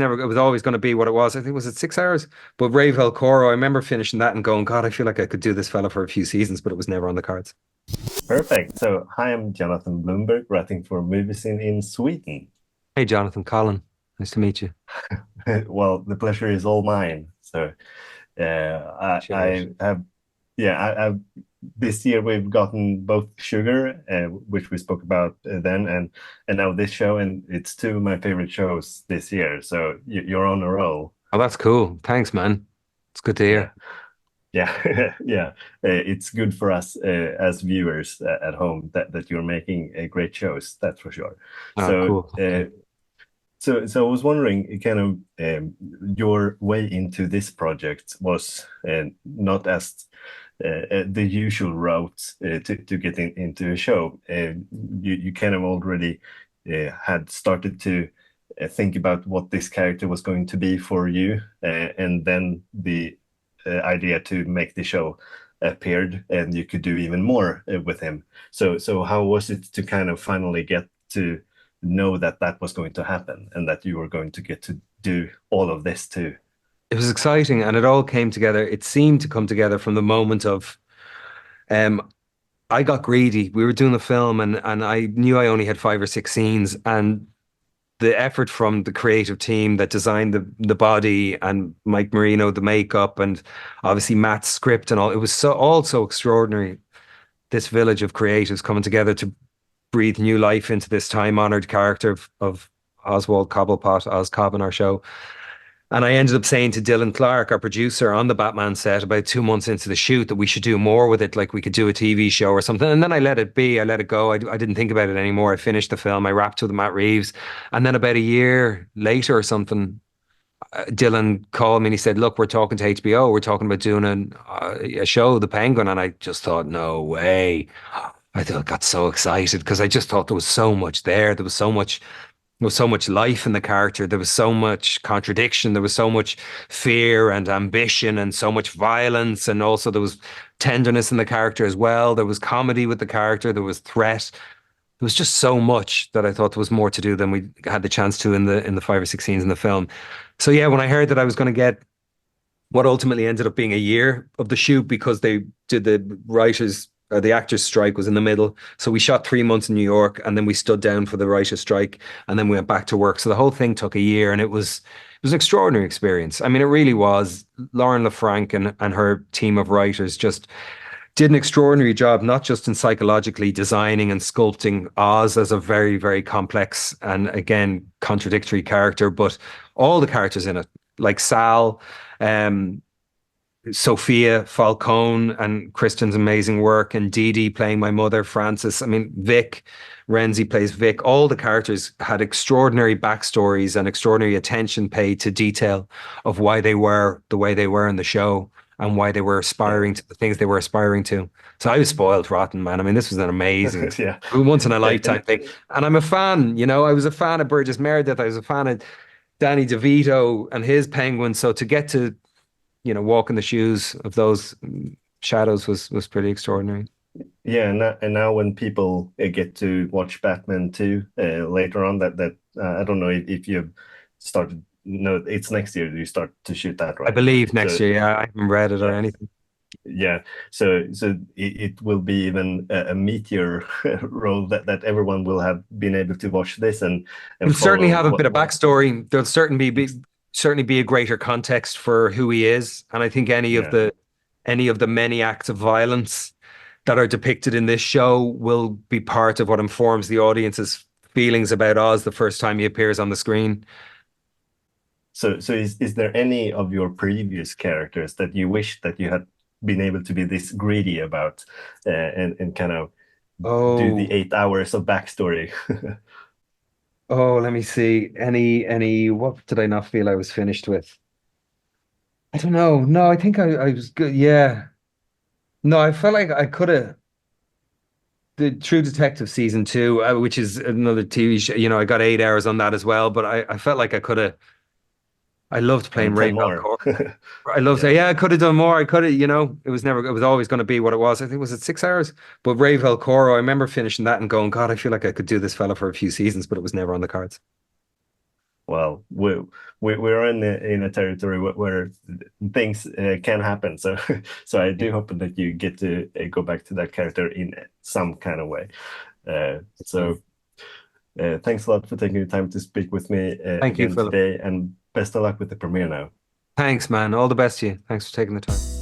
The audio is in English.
Never, it was always going to be what it was. I think was it 6 hours, but Rave El Coro. I remember finishing that and going, God, I feel like I could do this fella for a few seasons, but it was never on the cards. Perfect. So, hi, I'm Jonathan Bloomberg, writing for movies in Sweden. Hey, Jonathan, Colin, nice to meet you. Well, the pleasure is all mine. So, Share it. I have, yeah, I've this year we've gotten both Sugar, which we spoke about then, and now this show, and it's two of my favorite shows this year. So you're on a roll. Oh, that's cool. Thanks, man. It's good to Yeah, hear. yeah, yeah. It's good for us as viewers at home that you're making great shows. That's for sure. Oh, So. cool. Thank you. So I was wondering, kind of, your way into this project was not as the usual route to get into a show. You kind of already had started to think about what this character was going to be for you, and then the idea to make the show appeared, and you could do even more with him. So how was it to kind of finally get to know that that was going to happen and that you were going to get to do all of this too? It was exciting and it all came together. It seemed to come together from the moment of um I got greedy. We were doing the film and I knew I only had 5 or 6 scenes and the effort from the creative team that designed the body and Mike Marino, the makeup, and obviously Matt's script and all. It was so all so extraordinary. This village of creatives coming together to breathe new life into this time-honored character of Oswald Cobblepot, Oz Cobb in our show. And I ended up saying to Dylan Clark, our producer on the Batman set, about 2 months into the shoot, that we should do more with it, like we could do a TV show or something. And then I let it be. I let it go. I didn't think about it anymore. I finished the film. I wrapped with Matt Reeves. And then about a year later or something, Dylan called me and he said, "Look, we're talking to HBO. We're talking about doing a show, The Penguin." And I just thought, no way. Got so excited because I just thought there was so much there. There was so much life in the character. There was so much contradiction. There was so much fear and ambition and so much violence. And also there was tenderness in the character as well. There was comedy with the character. There was threat. There was just so much that I thought there was more to do than we had the chance to in the 5 or 6 scenes in the film. So yeah, when I heard that I was going to get what ultimately ended up being a year of the shoot because they did the writers or the actors strike was in the middle. So we shot 3 months in New York and then we stood down for the writers strike and then we went back to work. So the whole thing took a year and it was an extraordinary experience. I mean, it really was. Lauren LaFranc and her team of writers just did an extraordinary job, not just in psychologically designing and sculpting Oz as a very, very complex and again contradictory character, but all the characters in it, like Sal, um, Sophia Falcone and Kristen's amazing work, and Dee Dee playing my mother, Frances. I mean, Vic Renzi plays Vic. All the characters had extraordinary backstories and extraordinary attention paid to detail of why they were the way they were in the show and why they were Yeah. aspiring to the things they were aspiring to. So I was spoiled rotten, man. I mean, this was an amazing, Yeah. once in a And lifetime thing. And I'm a fan, I was a fan of Burgess Meredith. I was a fan of Danny DeVito and his Penguin. So to get to walk in the shoes of those shadows was pretty extraordinary. yeah, and now when people get to watch Batman 2 later on, that I don't know if you've started. No, it's next year you start to shoot that, I right? believe next So year. Yeah, I haven't read it or yeah, anything. yeah. So it will be even a meteor role that everyone will have been able to watch this and He'll certainly follow have a bit what. of backstory. There'll certainly be a greater context for who he is, and I think Yeah. any of the many acts of violence that are depicted in this show will be part of what informs the audience's feelings about Oz the first time he appears on the screen. So is there any of your previous characters that you wish that you had been able to be this greedy about and kind of do the Oh, 8 hours of backstory? oh, let me see. What did I not feel I was finished with? I don't know. No, I think I was good. Yeah. No, I felt like I could have the True Detective season two, which is another TV show. I got 8 hours on that as well, but I felt like I could have. I loved Done playing 10 Ray more. Belcourt. I loved it. Yeah. Yeah, I could have done more. I could have, it was always going to be what it was. I think was it 6 hours? But Ray Velcoro, I remember finishing that and going, God, I feel like I could do this fella for a few seasons, but it was never on the cards. well, we're in a territory where things can happen. So so I do hope that you get to go back to that character in some kind of way. So thanks a lot for taking the time to speak with me Thank you, again Philip. today, and best of luck with the premiere now. Thanks, man. All the best to you. Thanks for taking the time.